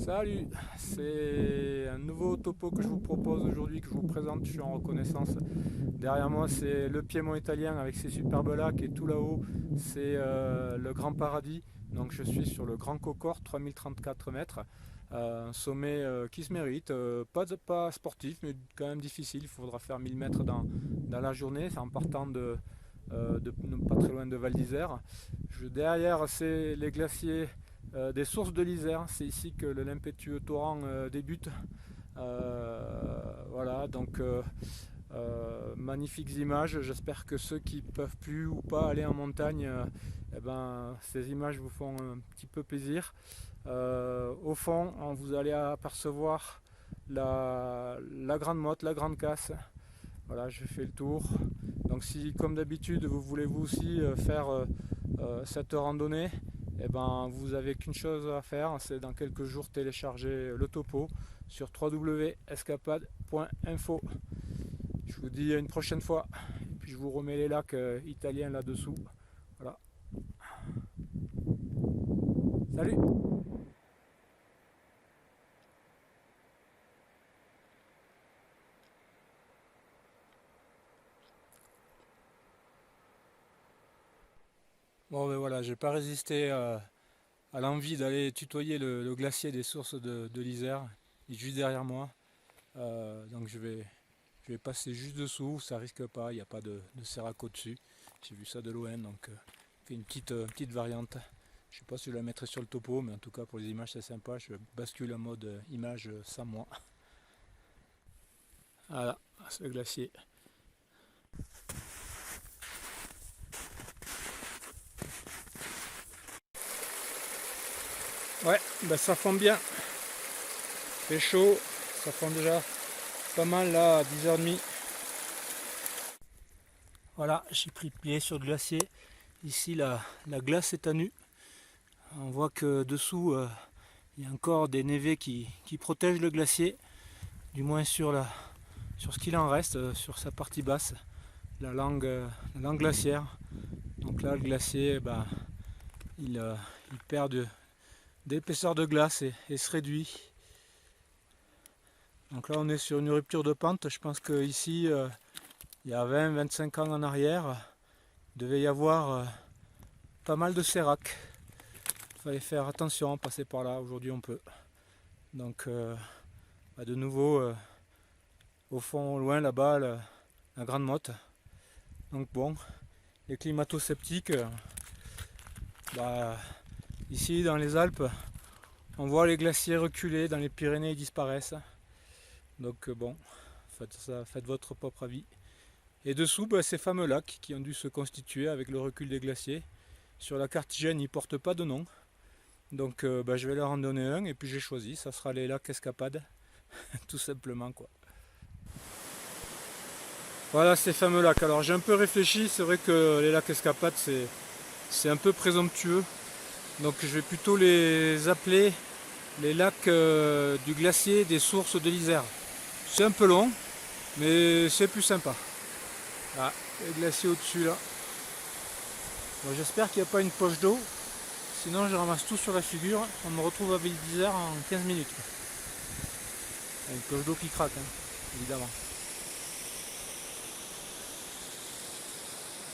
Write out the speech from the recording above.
Salut, c'est un nouveau topo que je vous propose aujourd'hui, que je vous présente. Je suis en reconnaissance. Derrière moi, c'est le Piémont italien avec ses superbes lacs, et tout là-haut, c'est le Grand Paradis. Donc je suis sur le Grand Cocor, 3034 mètres. Un sommet qui se mérite, pas sportif, mais quand même difficile. Il faudra faire 1000 mètres dans la journée, c'est en partant de pas très loin de Val d'Isère. Derrière, c'est les glaciers des sources de l'Isère. C'est ici que l'impétueux torrent débute. Voilà, donc magnifiques images. J'espère que ceux qui ne peuvent plus ou pas aller en montagne, ces images vous font un petit peu plaisir. Au fond, vous allez apercevoir la Grande Motte, la Grande Casse. Voilà, je fais le tour. Donc si, comme d'habitude, vous voulez vous aussi faire cette randonnée, vous n'avez qu'une chose à faire, c'est dans quelques jours télécharger le topo sur www.escapade.info. Je vous dis à une prochaine fois, et puis je vous remets les lacs italiens là-dessous. Voilà. Salut! Bon ben voilà, j'ai pas résisté à l'envie d'aller tutoyer le glacier des sources de l'Isère, il est juste derrière moi. Donc je vais passer juste dessous, ça risque pas, il n'y a pas de sérac au-dessus. J'ai vu ça de loin, donc fait une petite variante. Je sais pas si je la mettrai sur le topo, mais en tout cas pour les images c'est sympa. Je bascule en mode image sans moi. Voilà, c'est le glacier. Ouais, ça fond bien. C'est chaud, ça fond déjà pas mal là à 10h30. Voilà, j'ai pris pied sur le glacier. Ici la glace est à nu. On voit que dessous il y a encore des névés qui protègent le glacier, du moins sur ce qu'il en reste, sur sa partie basse, la langue glaciaire. Donc là le glacier il perd d'épaisseur de glace et se réduit. Donc là on est sur une rupture de pente. Je pense qu'ici il y a 20-25 ans en arrière, il devait y avoir pas mal de sérac. Il fallait faire attention, passer par là. Aujourd'hui on peut. Donc de nouveau au fond, loin là-bas, la Grande Motte. Donc bon, les climato-sceptiques, ici dans les Alpes, on voit les glaciers reculer, dans les Pyrénées ils disparaissent. Donc bon, faites votre propre avis. Et dessous, ces fameux lacs qui ont dû se constituer avec le recul des glaciers. Sur la cartigène, ils ne portent pas de nom. Donc je vais leur en donner un, et puis j'ai choisi, ça sera les lacs Escapade, tout simplement quoi. Voilà ces fameux lacs. Alors j'ai un peu réfléchi, c'est vrai que les lacs Escapade c'est un peu présomptueux. Donc je vais plutôt les appeler les lacs du glacier des sources de l'Isère. C'est un peu long, mais c'est plus sympa. Ah, les glaciers au-dessus là. Bon, j'espère qu'il n'y a pas une poche d'eau, sinon je ramasse tout sur la figure. On me retrouve à Val d'Isère en 15 minutes. Une poche d'eau qui craque, hein, évidemment.